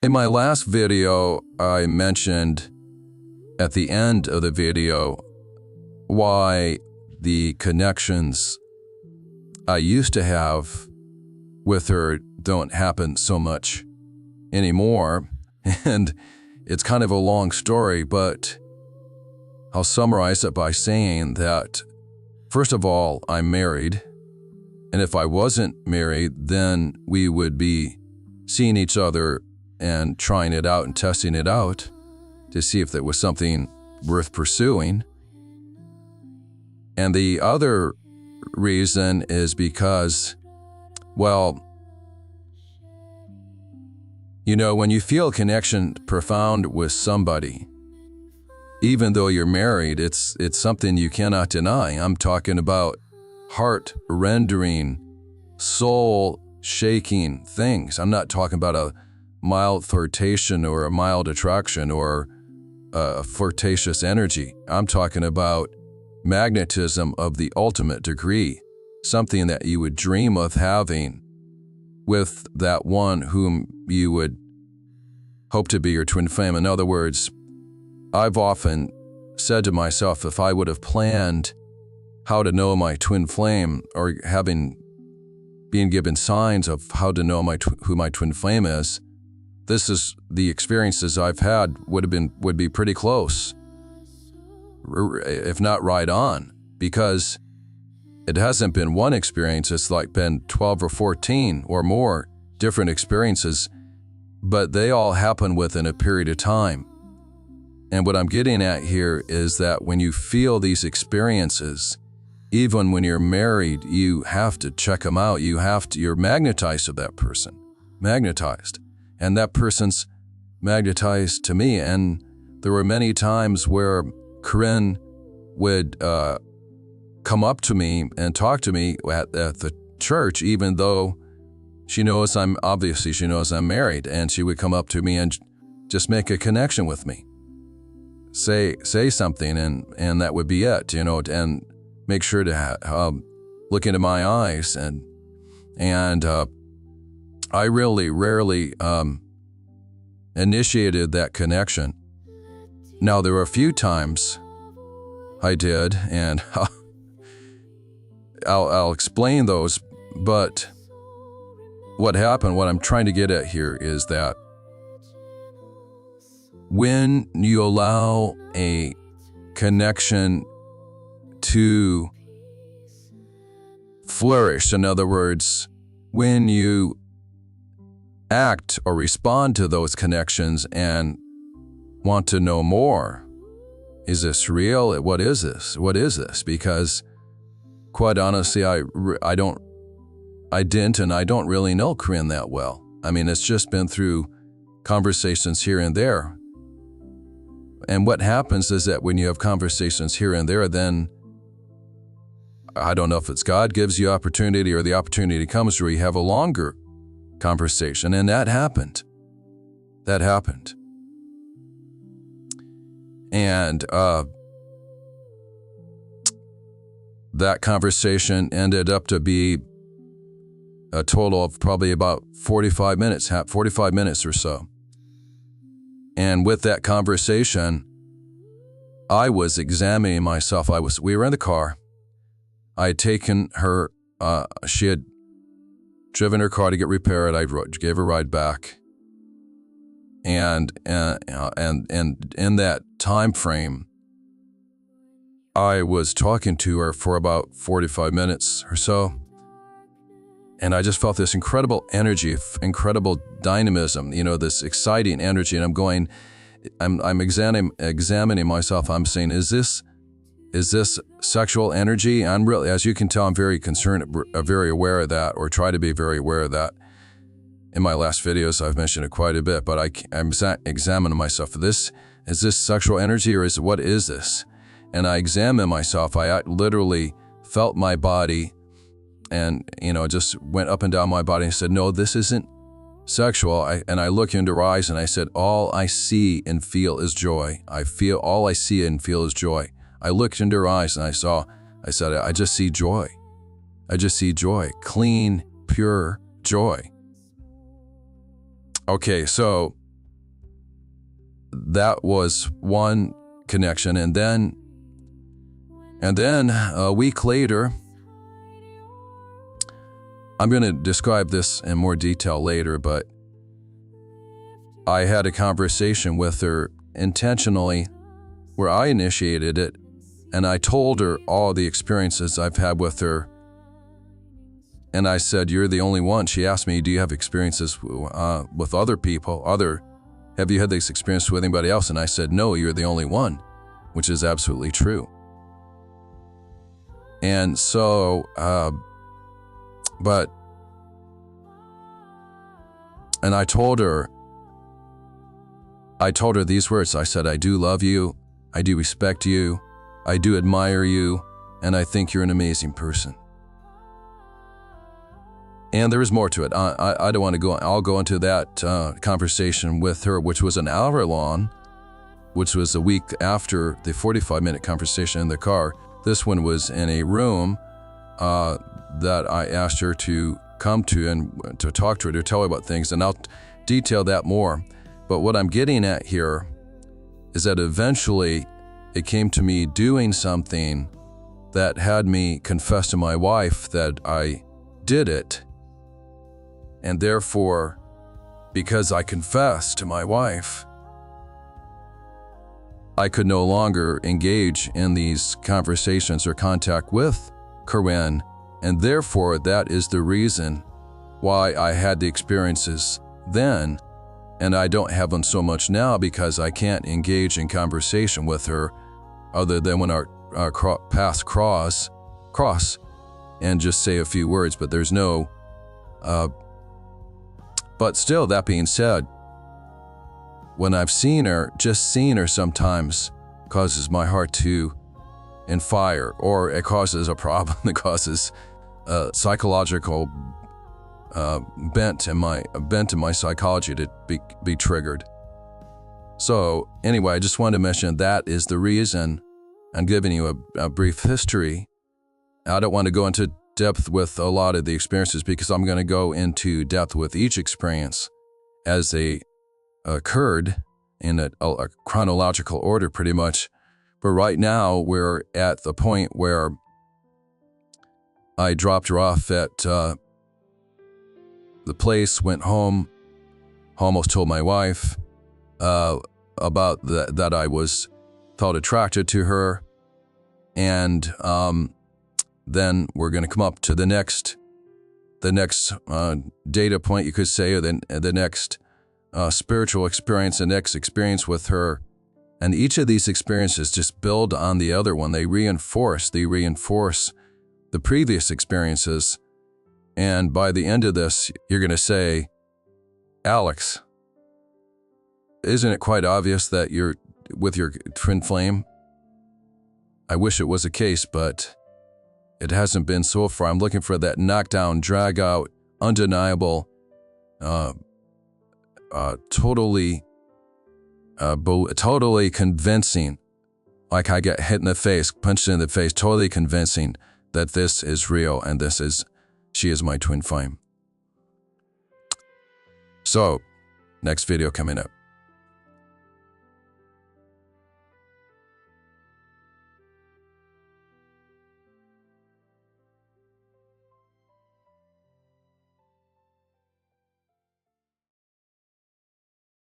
In my last video, I mentioned at the end of the video why the connections I used to have with her don't happen so much anymore. And it's kind of a long story, but I'll summarize it by saying that, first of all, I'm married. And if I wasn't married, then we would be seeing each other and trying it out and testing it out to see if there was something worth pursuing. And the other reason is because, well, you know, when you feel a connection profound with somebody, even though you're married, it's something you cannot deny. I'm talking about heart-rendering, soul-shaking things. I'm not talking about a mild flirtation or a mild attraction or a flirtatious energy. I'm talking about magnetism of the ultimate degree, something that you would dream of having with that one whom you would hope to be your twin flame. In other words, I've often said to myself, if I would have planned how to know my twin flame, or being given signs of how to know who my twin flame is, this is the experiences I've had would be pretty close, if not right on, because it hasn't been one experience. It's like been 12 or 14 or more different experiences, but they all happen within a period of time. And what I'm getting at here is that when you feel these experiences, even when you're married, you have to check them out. You're magnetized to that person, magnetized. And that person's magnetized to me. And there were many times where Corinne would come up to me and talk to me at the church, even though she knows I'm married, and she would come up to me and just make a connection with me. Say something, and that would be it, and make sure to look into my eyes, and I really rarely initiated that connection. Now, there were a few times I did, and I'll explain those, but what happened, what I'm trying to get at here is that when you allow a connection to flourish, in other words, when you act or respond to those connections and want to know more, is this real? What is this? What is this? Because quite honestly, I didn't and I don't really know Corinne that well. I mean, it's just been through conversations here and there. And what happens is that when you have conversations here and there, then I don't know if it's God gives you opportunity or the opportunity comes where you have a longer conversation. And that happened. That happened. And that conversation ended up to be a total of probably about 45 minutes or so. And with that conversation, I was examining myself. We were in the car. I had taken her, she had driven her car to get repaired. I gave her a ride back. And in that time frame, I was talking to her for about 45 minutes or so. And I just felt this incredible energy, incredible dynamism, this exciting energy. And I'm examining myself. I'm saying, is this sexual energy? I'm really, as you can tell, I'm very concerned, very aware of that, or try to be very aware of that. In my last videos, I've mentioned it quite a bit, but I'm examining myself. Is this sexual energy, or what is this? And I examined myself. I literally felt my body and, just went up and down my body and said, no, this isn't sexual. And I looked into her eyes and I said, all I see and feel is joy. All I see and feel is joy. I looked into her eyes and I said, I just see joy. I just see joy, clean, pure joy. Okay, so that was one connection. And then a week later, I'm going to describe this in more detail later, but I had a conversation with her intentionally where I initiated it, and I told her all the experiences I've had with her. And I said, "You're the only one." She asked me, "Do you have experiences with other people? Have you had this experience with anybody else?" And I said, "No, you're the only one," which is absolutely true. And so, and I told her these words. I said, "I do love you, I do respect you, I do admire you, and I think you're an amazing person." And there is more to it. I don't want to go on. I'll go into that conversation with her, which was an hour long, which was a week after the 45-minute conversation in the car. This one was in a room that I asked her to come to and to talk to her, to tell her about things, and I'll detail that more. But what I'm getting at here is that eventually it came to me doing something that had me confess to my wife that I did it. And therefore, because I confessed to my wife, I could no longer engage in these conversations or contact with Corinne, and therefore that is the reason why I had the experiences then, and I don't have them so much now, because I can't engage in conversation with her other than when our paths cross and just say a few words, but there's no but still, that being said, when I've seen her, just seeing her sometimes causes my heart to fire, or it causes a problem that causes a psychological bent in my psychology to be triggered. So anyway, I just wanted to mention that is the reason I'm giving you a brief history. I don't want to go into depth with a lot of the experiences, because I'm going to go into depth with each experience as they occurred in a chronological order pretty much. But right now we're at the point where I dropped her off at the place, went home, almost told my wife about that I felt attracted to her, and then we're going to come up to the next data point, you could say, or the next spiritual experience, the next experience with her. And each of these experiences just build on the other one. They reinforce the previous experiences. And by the end of this, you're going to say, "Alex, isn't it quite obvious that you're with your twin flame? I wish it was the case, but it hasn't been so far. I'm looking for that knockdown, drag out, undeniable, totally convincing, like I get hit in the face, punched in the face, totally convincing that this is real and she is my twin flame." So, next video coming up.